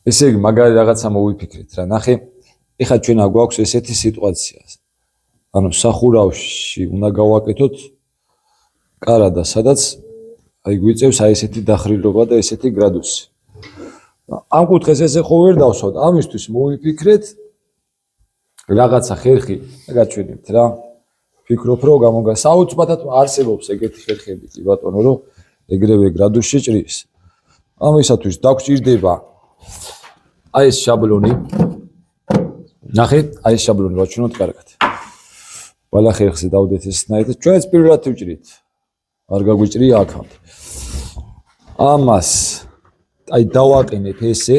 ესე იგი მაგარი რაღაცა მოვიფიქრეთ რა. ნახე, ეხლა ჩვენ აგვაქვს ესეთი სიტუაცია. ანუ სახურავში უნდა გავაკეთოთ კარადა, სადაც აი გვიწევს აი ესეთი დახრილობა და ესეთი გრადუსი. ამ კუთხეს ესე ხო ვერ დავსვათ, ამისთვის მოვიფიქრეთ რაღაცა ხერხი, გაჩვენებთ რა. ფიქრობ რომ გამოგასაუცბათად არსებობს ეგეთი ხერხები კი ბატონო, რომ ეგრევე გრადუსში ჭრის. ამისათვის დაგჭირდება აი ეს შაბლონი. ნახე, აი ეს შაბლონი ვაჩვენოთ კარგად. ყველა ხერხზე დავდეთ ესნაირად, ჩვენც პირველად ვჭრით. არ გაგვიჭრია აქამდე. ამას აი დავაყენებ ესე,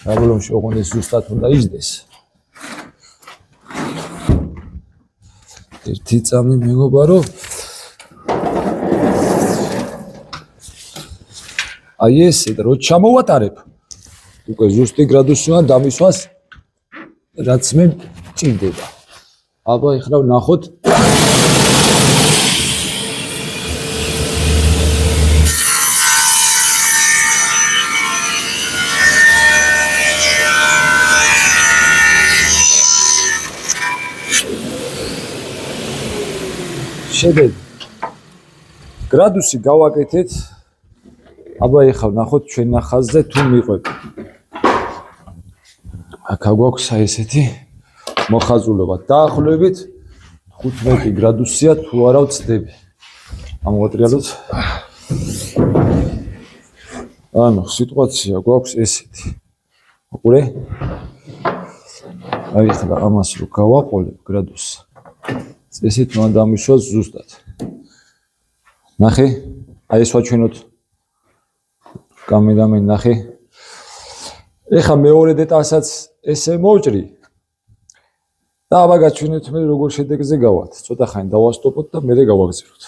შაბლონში ოღონდ ეს ზუსტად უნდა იჯდეს. ერთი წამი მეგობა რომ აი ესე და რო ჩამოვატარებ, უკვე ზუსტი გრადუსი უნდა დამისვას, რაც მე ჭირდება. აბა ეხლა ვნახოთ. შედეგი. გრადუსი გავაკეთეთ. აბა ეხლა ვნახოთ ჩვენ ნახაზზე თუ მიყვება. აქ აგვაქვს აი ესეთი მოხაზულობა. დაახლოებით 15 გრადუსია თუ არა ვცდები. ამოვატრიალოთ. ანუ სიტუაცია გვაქვს ესეთი. უყურე? აი ეხლა ამას რო გავაყოლებ გრადუსს. წესით უნდა დამისვას ზუსტად. ნახე, აი ეს ვაჩვენოთ. კამერამენ ნახე. ეხლა მეორე დეტალსაც ესე მოვჭრი. და აბა გაჩვენეთ მე როგორ შედეგზე გავართ. ცოტა ხანი დავასტოპოთ და მერე გავაგზავნოთ.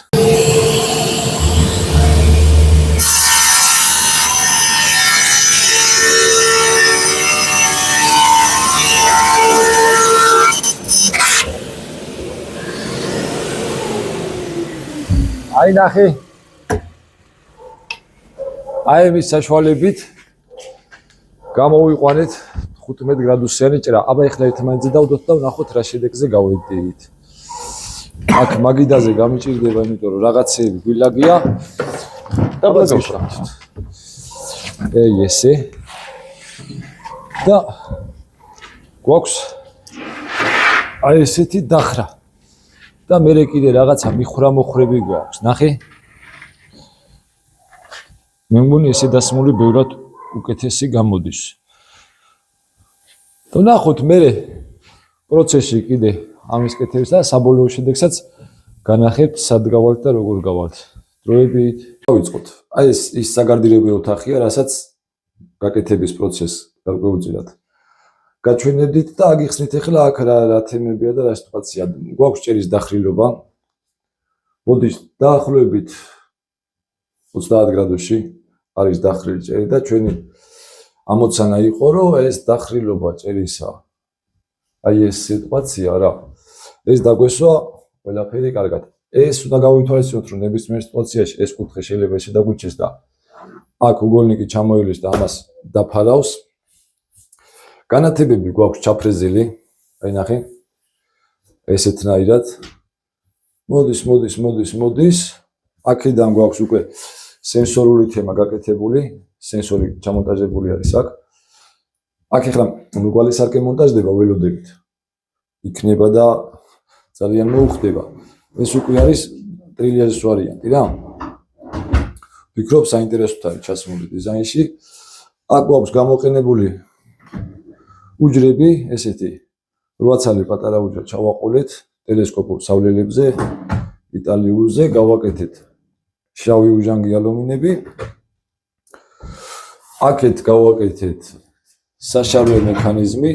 აი ნახე. აი მის საშუალებით გამოვიყვანეთ 15 გრადუსიანი ჭრა. აბა ეხლა ერთმანეთზე დავდოთ და ვნახოთ რა შედეგზე გავედით. აქ მაგიდაზე გამიჭირდება, იმიტომ რომ რაღაცეები გვილაგია. და გავშრახოთ. აი ესე. და გვაქვს აი ესეთი დახრა. და მერე კიდე რაღაცა მიხვრა-მოხრები გვაქვს. ნახე. მე მგონი ესე დასმული ბევრად უკეთესი გამოდის. და ნახოთ მერე პროცესში კიდე ამის კეთებს და საბოლოო შედეგსაც განახებთ სად გავალთ და როგორ გავალთ. დროებით დავიწყოთ. აი ეს ის საგარდირებელ ოთახია, რასაც გაკეთების პროცესს გაგვეუწირათ. გაჩვენებდით და აგიხსნით ახლა აქ რა თემებია და რა სიტუაცია. გვაქვს ჭერის დახრილობა. მოდის დაახლოებით 30 გრადუსში არის დახრილი ჭერი და ჩვენი ამოცანა იყო რომ ეს დახრილობა ჭერისა. აი ეს სიტუაცია რა. ეს დაგვესვა ყველაფერი კარგად. ეს უნდა გავითვალისწინოთ რომ ნებისმიერ სიტუაციაში ეს კუთხე შეიძლება ესე დაგვიჩეს და აქ უგოლნიკი ჩამოივლის და ამას დაფარავს. განათებები გვაქვს ჩაფრეზილი. აი ნახე. ესეთნაირად. მოდის. აქედან გვაქვს უკვე სენსორული თემა გაკეთებული, სენსორი ჩამონტაჟებული არის აქ. აქ ახლა მრგვალი მონტაჟდება ველოდებით. იქნება და ძალიან მოუხდება. ეს უკვე არის ტრილიაჟის ვარიანტი რა. ვფიქრობ საინტერესოდ არის ჩასმული დიზაინში. აქ გვაქვს გამოყენებული უჯრები, ესეთი 8 ცალი პატარა უჯრა ჩავაყოლეთ ტელესკოპურ სავლელებზე, იტალიურზე გავაკეთეთ შავი უჟანგი ალუმინები. აქეთ გავაკეთეთ საშარვე მექანიზმი,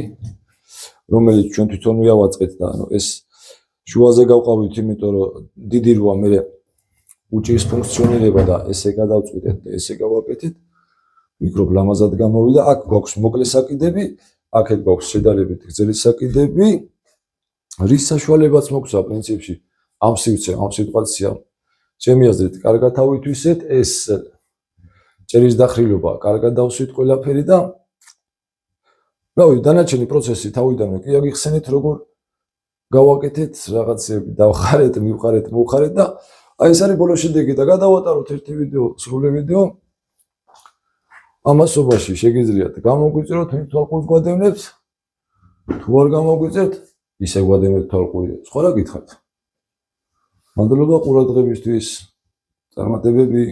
რომელიც ჩვენ თვითონ ვიავაწყეთ და ანუ ეს შუაზე გავყავით, იმიტომ რომ დიდი როა მე უჭირს ფუნქციონირება და ესე გადავწყვიტეთ და ესე გავაკეთეთ. მიკროფ ლამაზად გამოვიდა. აქ გვაქვს მოკლე საკიდები, აქეთ გვაქვს შედარებით გრძელი საკიდები. რის საშუალებაც მოგვცა პრინციპში ამ სივრცე, ამ სიტუაცია ჩემი აზრით კარგად ავითვისეთ. ეს წერის დახრილობა კარგად დავსვით ყველაფერი და რავი, დანარჩენი პროცესი თავიდანვე კი აგიხსენეთ, როგორ გავაკეთეთ რაღაცები, დავხარეთ, მივყარეთ, მოვხარეთ და აი ეს არის ბოლოს შედეგი და გადავატაროთ ერთი ვიდეო, სრული ვიდეო. ამასობაში შეგიძლიათ გამოგვიწეროთ, ვინ თვალყურს გვადევნებთ. თუ არ გამოგვიწერთ, ისე გვადევნებთ თვალყური. სხვა რა გითხრათ? მადლობა ყურადღებისთვის. წარმატებები